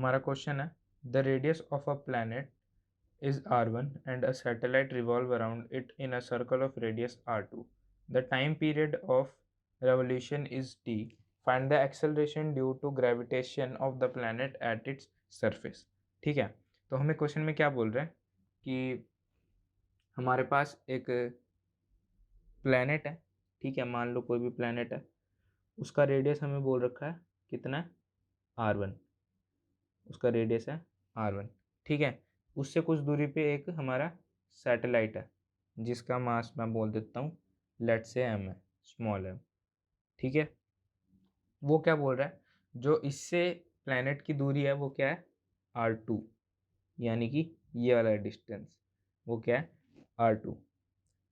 हमारा क्वेश्चन है the radius of a planet is r1 and a satellite revolve around it in a circle of radius r2. The time period of revolution is t. Find the acceleration due to gravitation of the planet at its surface. ठीक है, तो हमें question में क्या बोल रहे हैं कि हमारे पास एक प्लैनेट है, ठीक है, मान लो कोई भी प्लैनेट है, उसका रेडियस हमें बोल रखा है कितना है, r1, उसका रेडियस है r1, ठीक है। उससे कुछ दूरी पे एक हमारा सैटेलाइट है जिसका मास मैं बोल देता हूँ लेट से m है, स्मॉल m, ठीक है। वो क्या बोल रहा है, जो इससे प्लैनेट की दूरी है वो क्या है, r2, यानी कि ये वाला डिस्टेंस वो क्या है, r2।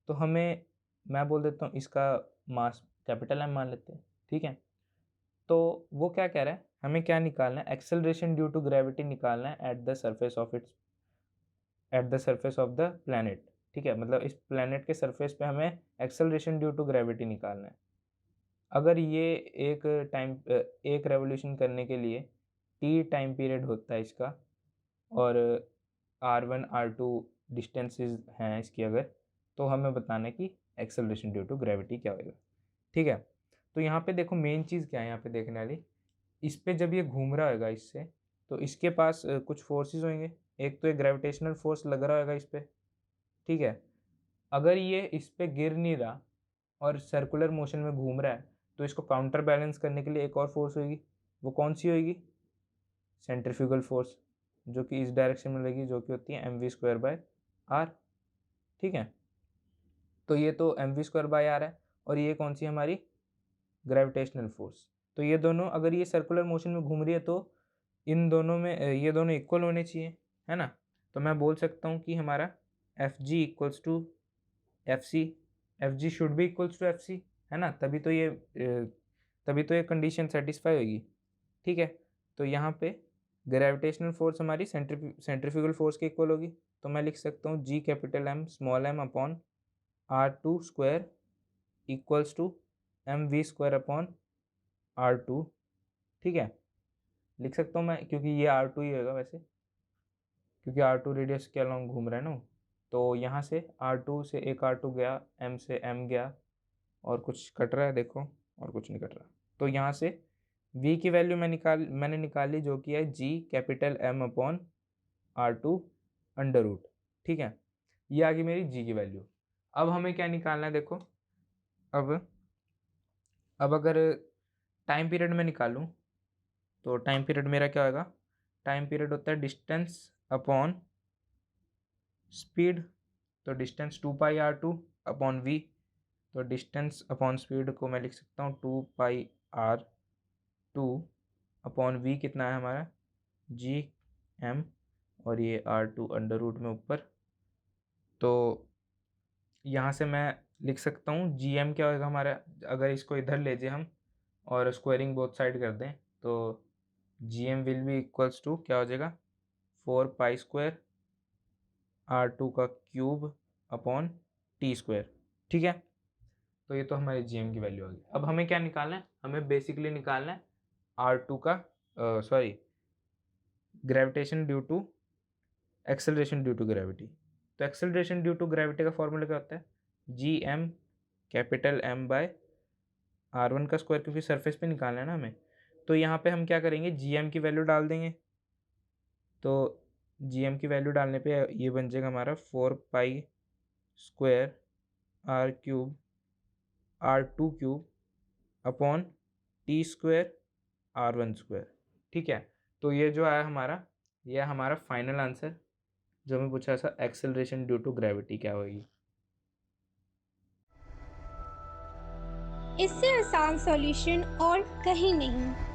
तो हमें मैं बोल देता हूँ इसका मास कैपिटल M मान लेते हैं, ठीक है। तो वो क्या कह रहा है, हमें क्या निकालना है, एक्सेलरेशन ड्यू टू ग्रेविटी निकालना है at the surface of the planet, ठीक है। मतलब इस प्लैनेट के सरफेस पे हमें एक्सेलरेशन ड्यू टू ग्रेविटी निकालना है। अगर ये एक रेवोल्यूशन करने के लिए टी टाइम पीरियड होता है इसका, और r1 r2 डिस्टेंसेस हैं इसकी, अगर तो हमें बताना है कि एक्सेलरेशन ड्यू टू ग्रेविटी क्या होगा, ठीक है। तो यहाँ पे देखो मेन चीज़ क्या है यहाँ पे देखने वाली, इस पे जब ये घूम रहा होगा इससे, तो इसके पास कुछ फोर्सेस होंगे। एक तो एक ग्रेविटेशनल फोर्स लग रहा होगा इस पर, ठीक है। अगर ये इस पे गिर नहीं रहा और सर्कुलर मोशन में घूम रहा है, तो इसको काउंटर बैलेंस करने के लिए एक और फोर्स होगी। वो कौन सी होगी, सेंट्रीफ्यूगल फोर्स, जो कि इस डायरेक्शन में लगेगी, जो कि होती है mv²/r, ठीक है। तो ये तो mv²/r है, और ये कौन सी हमारी ग्रेविटेशनल फोर्स। तो ये दोनों, अगर ये सर्कुलर मोशन में घूम रही है तो इन दोनों में ये दोनों इक्वल होने चाहिए, है ना। तो मैं बोल सकता हूँ कि हमारा F G equals to F C, F G should भी इक्वल्स टू एफ सी, है ना, तभी तो ये कंडीशन सेटिस्फाई होगी, ठीक है। तो यहाँ पे ग्रेविटेशनल फोर्स हमारी सेंट्रीफ्यूगल फोर्स के इक्वल होगी। तो मैं लिख सकता हूँ G capital M small m upon r2² equals to mv²/r2, ठीक है। लिख सकता हूँ मैं, क्योंकि ये r2 ही होगा वैसे, क्योंकि r2 रेडियस के अलॉन्ग घूम रहा है ना। तो यहाँ से r2 से एक r2 गया, m से m गया, और कुछ कट रहा है देखो, और कुछ नहीं कट रहा। तो यहाँ से v की वैल्यू मैंने निकाली, जो कि है g capital M upon r2 under root, ठीक है। ये आ गई मेरी g की वैल्यू। अब हमें क्या निकालना है, देखो अब अगर टाइम पीरियड में निकालूं, तो टाइम पीरियड मेरा क्या होगा, टाइम पीरियड होता है डिस्टेंस अपॉन स्पीड। तो डिस्टेंस 2πr2 अपॉन v, तो डिस्टेंस अपॉन स्पीड को मैं लिख सकता हूँ 2πr2 अपॉन v, कितना है हमारा gm, और ये r2 अंडर रूट में ऊपर। तो यहाँ से मैं लिख सकता हूँ gm क्या होगा हमारा, अगर इसको इधर ले जाए हम और स्क्वायरिंग बोथ साइड कर दें, तो gm will be equals to क्या हो जाएगा, 4π² r2 का क्यूब अपॉन t², ठीक है। तो ये तो हमारे gm की वैल्यू आ गई। अब हमें क्या निकालना है, हमें बेसिकली निकालना है r2 का gravitation due to acceleration due to gravity. तो एक्सेलरेशन ड्यू टू ग्रेविटी का फॉर्मूला क्या होता है, gm कैपिटल m/r1 का स्क्वायर, क्योंकि सरफेस पे निकालना है ना हमें। तो यहाँ पे हम क्या करेंगे, gm की वैल्यू डाल देंगे। तो gm की वैल्यू डालने पे ये बन जाएगा हमारा 4π² r³ r2³ upon t² r1², ठीक है। तो ये जो आया हमारा, ये हमारा फाइनल आंसर, जो हमें पूछा था एक्सेलरेशन ड्यू टू ग्रेविटी क्या होगी। इससे आसान सॉल्यूशन और कहीं नहीं।